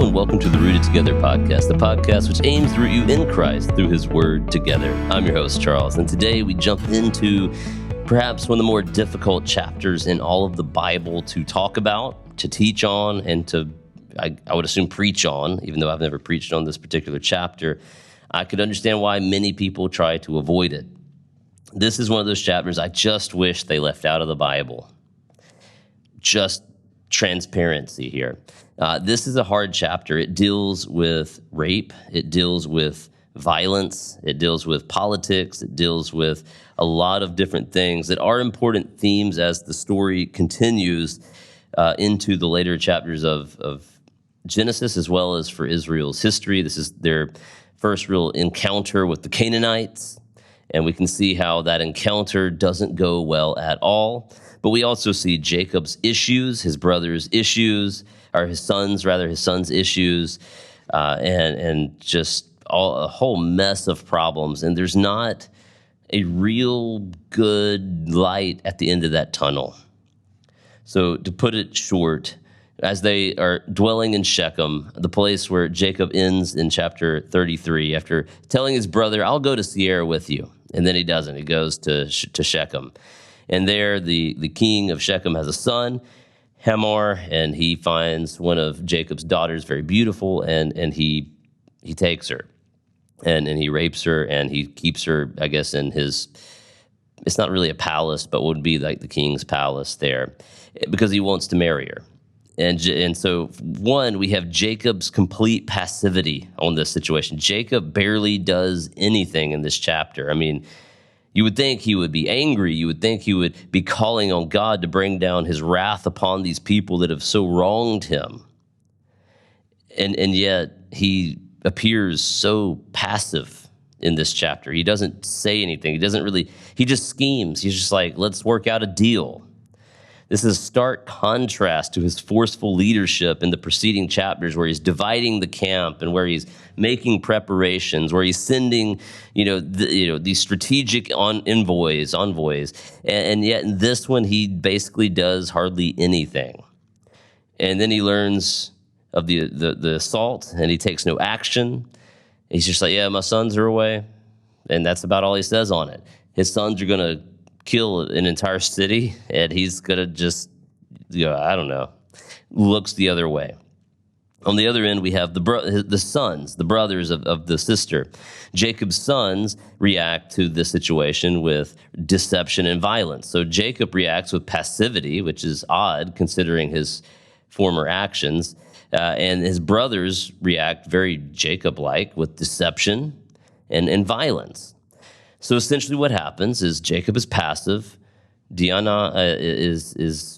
and welcome to the Rooted Together podcast, the podcast which aims to root you in Christ through his word together. I'm your host, Charles, and today we jump into perhaps one of the more difficult chapters in all of the Bible to talk about, to teach on, and to, I would assume, preach on, even though I've never preached on this particular chapter. I could understand why many people try to avoid it. This is one of those chapters I just wish they left out of the Bible. Just transparency here. This is a hard chapter. It deals with rape. It deals with violence. It deals with politics. It deals with a lot of different things that are important themes as the story continues into the later chapters of Genesis, as well as for Israel's history. This is their first real encounter with the Canaanites, and we can see how that encounter doesn't go well at all. But we also see Jacob's issues, his brother's issues, or his son's issues, and just a whole mess of problems. And there's not a real good light at the end of that tunnel. So to put it short, as they are dwelling in Shechem, the place where Jacob ends in chapter 33, after telling his brother, I'll go to H.E.A.R with you. And then he doesn't. He goes to Shechem. And there, the king of Shechem has a son, H.E.A.R, and he finds one of Jacob's daughters very beautiful, and he takes her, and he rapes her, and he keeps her, I guess, in his, it's not really a palace, but would be like the king's palace there, because he wants to marry her. And so, one, we have Jacob's complete passivity on this situation. Jacob barely does anything in this chapter. I mean, you would think he would be angry. You would think he would be calling on God to bring down his wrath upon these people that have so wronged him. And yet he appears so passive in this chapter. He doesn't say anything. He just schemes. He's just like, let's work out a deal. This is a stark contrast to his forceful leadership in the preceding chapters, where he's dividing the camp and where he's making preparations, where he's sending, these strategic envoys, and yet in this one he basically does hardly anything. And then he learns of the assault, and he takes no action. He's just like, yeah, my sons are away, and that's about all he says on it. His sons are going to kill an entire city, and he's gonna just, looks the other way. On the other end, we have the sons, the brothers of the sister. Jacob's sons react to this situation with deception and violence. So Jacob reacts with passivity, which is odd considering his former actions, and his brothers react very Jacob-like with deception and violence. So essentially what happens is Jacob is passive, Dinah is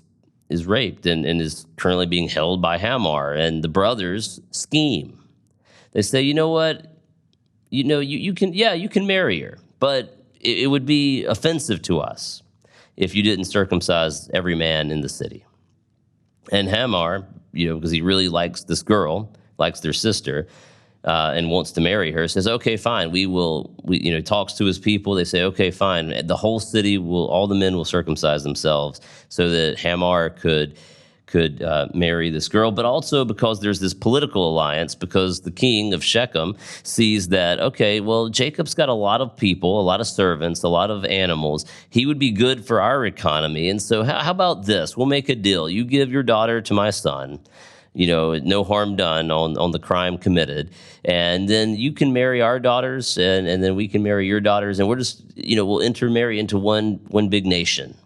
raped and is currently being held by H.E.A.R, and the brothers scheme. They say, you know what, you can marry her, but it would be offensive to us if you didn't circumcise every man in the city. And H.E.A.R, because he really likes this girl, likes their sister, and wants to marry her, says, okay, fine, we talks to his people. They say, okay, fine. The whole city all the men will circumcise themselves so that H.E.A.R could marry this girl. But also because there's this political alliance, because the king of Shechem sees that, okay, well, Jacob's got a lot of people, a lot of servants, a lot of animals. He would be good for our economy. And so how about this? We'll make a deal. You give your daughter to my son, no harm done on the crime committed. And then you can marry our daughters, and then we can marry your daughters, and we're just, we'll intermarry into one big nation.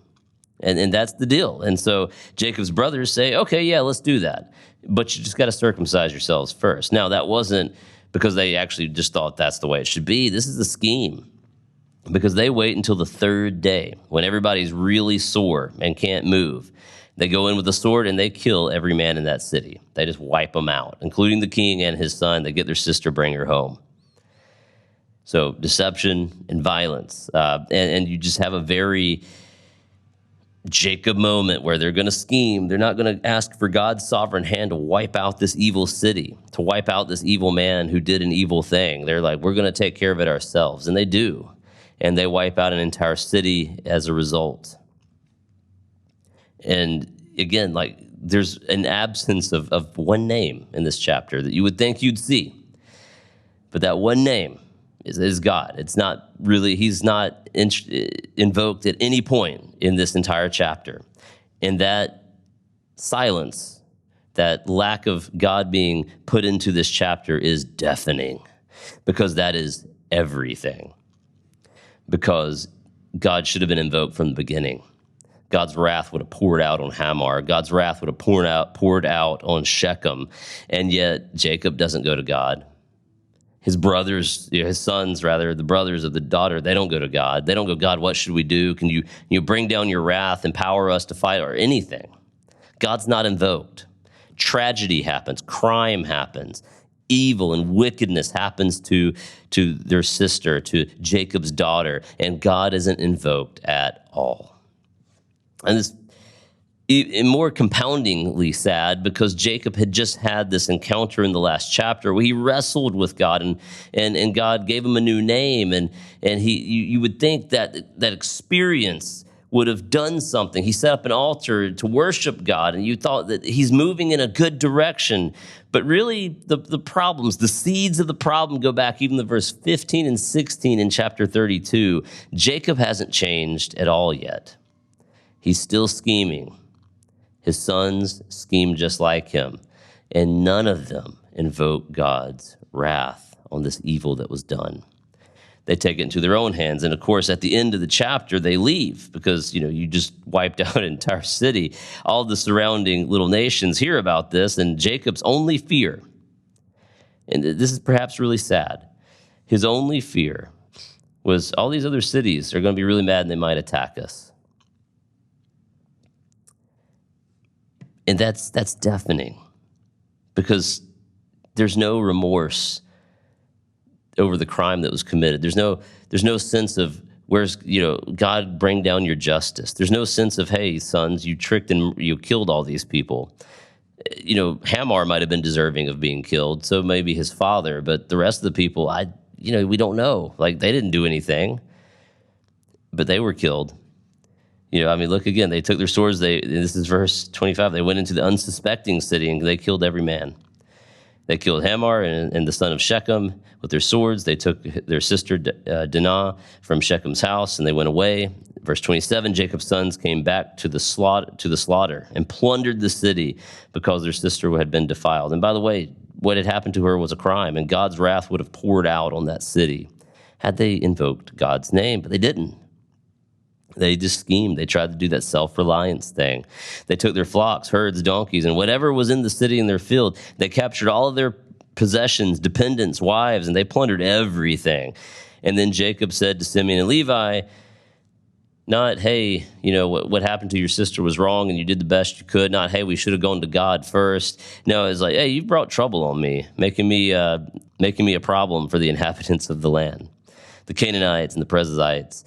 And that's the deal. And so Jacob's brothers say, okay, yeah, let's do that. But you just got to circumcise yourselves first. Now, that wasn't because they actually just thought that's the way it should be. This is the scheme. Because they wait until the third day when everybody's really sore and can't move. They go in with a sword and they kill every man in that city. They just wipe them out, including the king and his son. They get their sister, bring her home. So deception and violence. And you just have a very Jacob moment where they're going to scheme. They're not going to ask for God's sovereign hand to wipe out this evil city, to wipe out this evil man who did an evil thing. They're like, we're going to take care of it ourselves. And they do. And they wipe out an entire city as a result. And again, like there's an absence of one name in this chapter that you would think you'd see. But that one name is God. It's not really, he's not invoked at any point in this entire chapter. And that silence, that lack of God being put into this chapter is deafening, because that is everything. Because God should have been invoked from the beginning. God's wrath would have poured out on H.E.A.R. God's wrath would have poured out on Shechem. And yet Jacob doesn't go to God. His brothers, his sons rather, the brothers of the daughter, they don't go to God. They don't go, God, what should we do? Can you bring down your wrath, empower us to fight, or anything? God's not invoked. Tragedy happens. Crime happens. Evil and wickedness happens to their sister, to Jacob's daughter, and God isn't invoked at all. And this more compoundingly sad, because Jacob had just had this encounter in the last chapter where he wrestled with God, and God gave him a new name, and you would think that experience would have done something. He set up an altar to worship God, and you thought that he's moving in a good direction. But really, the problems, the seeds of the problem go back even to verse 15 and 16 in chapter 32. Jacob hasn't changed at all yet. He's still scheming. His sons scheme just like him, and none of them invoke God's wrath on this evil that was done. They take it into their own hands, and of course, at the end of the chapter, they leave because you just wiped out an entire city. All the surrounding little nations hear about this, and Jacob's only fear, and this is perhaps really sad, his only fear was all these other cities are going to be really mad and they might attack us. And that's deafening, because there's no remorse over the crime that was committed. There's no sense of where's God, bring down your justice. There's no sense of, hey sons, you tricked and you killed all these people. H.E.A.R might have been deserving of being killed, so maybe his father, but the rest of the people, we don't know. Like, they didn't do anything, but they were killed. Look again, they took their swords, this is verse 25, they went into the unsuspecting city and they killed every man. They killed H.E.A.R and the son of Shechem with their swords. They took their sister Dinah from Shechem's house and they went away. Verse 27, Jacob's sons came back to the slaughter and plundered the city because their sister had been defiled. And by the way, what had happened to her was a crime, and God's wrath would have poured out on that city had they invoked God's name, but they didn't. They just schemed. They tried to do that self-reliance thing. They took their flocks, herds, donkeys, and whatever was in the city in their field. They captured all of their possessions, dependents, wives, and they plundered everything. And then Jacob said to Simeon and Levi, not, hey, what happened to your sister was wrong and you did the best you could. Not, hey, we should have gone to God first. No, it's like, hey, you brought trouble on me, making me a problem for the inhabitants of the land, the Canaanites and the Perizzites.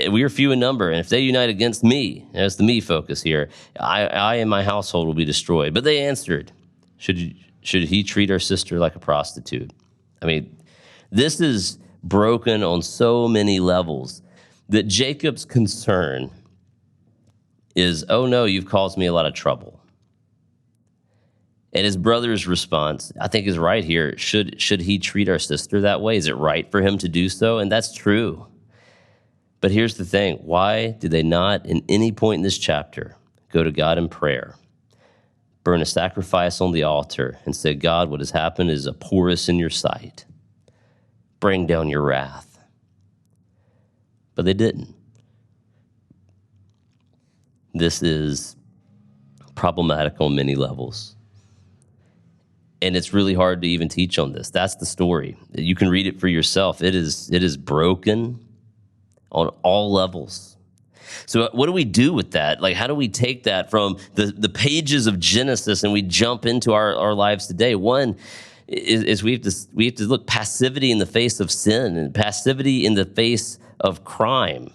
We are few in number, and if they unite against me, and that's the me focus here, I and my household will be destroyed. But they answered, should he treat our sister like a prostitute? This is broken on so many levels that Jacob's concern is, oh no, you've caused me a lot of trouble. And his brother's response, I think, is right here. Should he treat our sister that way? Is it right for him to do so? And that's true. But here's the thing. Why did they not, in any point in this chapter, go to God in prayer, burn a sacrifice on the altar, and say, God, what has happened is abhorrent in your sight. Bring down your wrath. But they didn't. This is problematic on many levels. And it's really hard to even teach on this. That's the story. You can read it for yourself. It is broken on all levels. So what do we do with that? Like, how do we take that from the pages of Genesis and we jump into our lives today? One is we have to look passivity in the face of sin and passivity in the face of crime.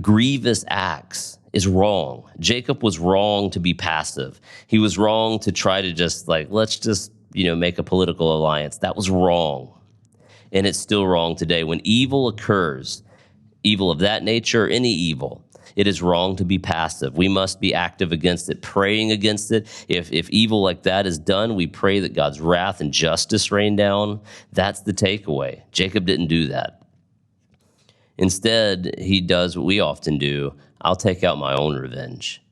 Grievous acts is wrong. Jacob was wrong to be passive. He was wrong to try to just let's just make a political alliance. That was wrong. And it's still wrong today. When evil occurs, evil of that nature, any evil, It is wrong to be passive. We must be active against it, praying against it. If evil like that is done, we pray that God's wrath and justice rain down. That's the takeaway. Jacob didn't do that. Instead, he does what we often do. I'll take out my own revenge.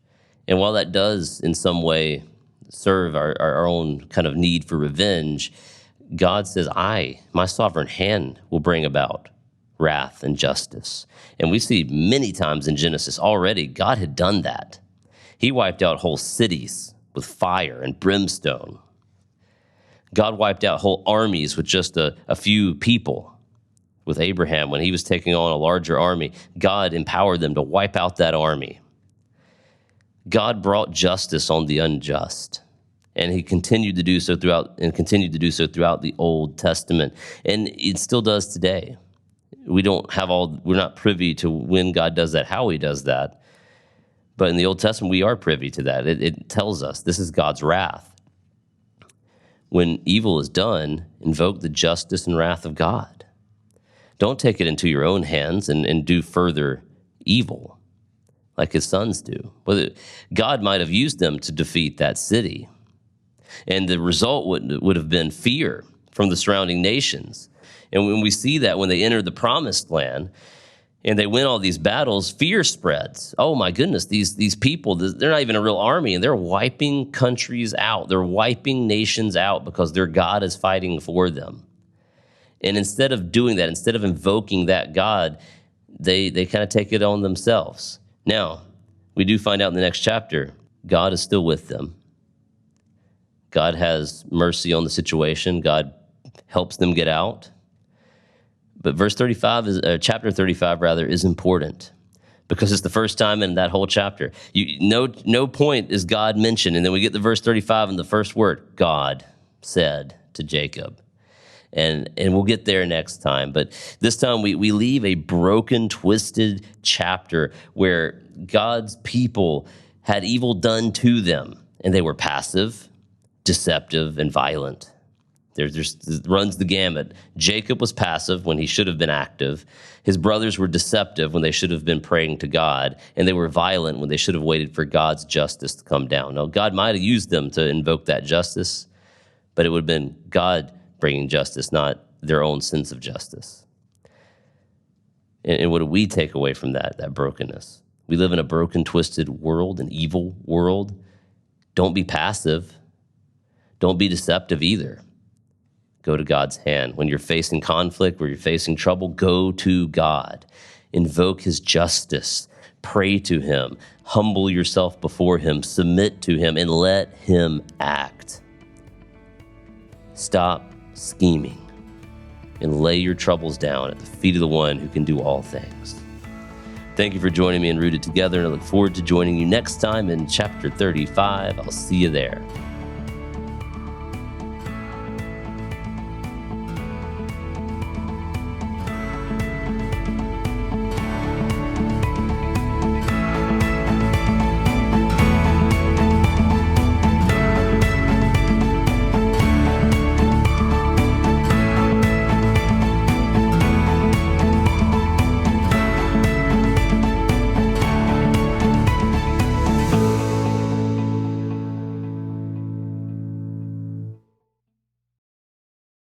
And while that does in some way serve our own kind of need for revenge, God says, my sovereign hand will bring about wrath and justice. And we see many times in Genesis already, God had done that. He wiped out whole cities with fire and brimstone. God wiped out whole armies with just a few people. With Abraham, when he was taking on a larger army, God empowered them to wipe out that army. God brought justice on the unjust. And he continued to do so throughout the Old Testament. And it still does today. We're not privy to when God does that, how he does that. But in the Old Testament, we are privy to that. It tells us this is God's wrath. When evil is done, invoke the justice and wrath of God. Don't take it into your own hands and do further evil like his sons do. God might have used them to defeat that city. And the result would have been fear from the surrounding nations. And when we see that when they enter the promised land and they win all these battles, fear spreads. Oh my goodness, these people, they're not even a real army, and they're wiping countries out. They're wiping nations out because their God is fighting for them. And instead of doing that, instead of invoking that God, they kind of take it on themselves. Now, we do find out in the next chapter, God is still with them. God has mercy on the situation. God helps them get out. But chapter 35 is important because it's the first time in that whole chapter. No point is God mentioned. And then we get to verse 35 and the first word, God said to Jacob. And we'll get there next time. But this time we leave a broken, twisted chapter where God's people had evil done to them, and they were passive, deceptive, and violent. It runs the gamut. Jacob was passive when he should have been active. His brothers were deceptive when they should have been praying to God, and they were violent when they should have waited for God's justice to come down. Now, God might have used them to invoke that justice, but it would have been God bringing justice, not their own sense of justice. And what do we take away from that brokenness? We live in a broken, twisted world, an evil world. Don't be passive. Don't be deceptive either. Go to God's hand. When you're facing conflict, when you're facing trouble, go to God. Invoke his justice. Pray to him. Humble yourself before him. Submit to him and let him act. Stop scheming and lay your troubles down at the feet of the one who can do all things. Thank you for joining me in Rooted Together, and I look forward to joining you next time in chapter 35. I'll see you there.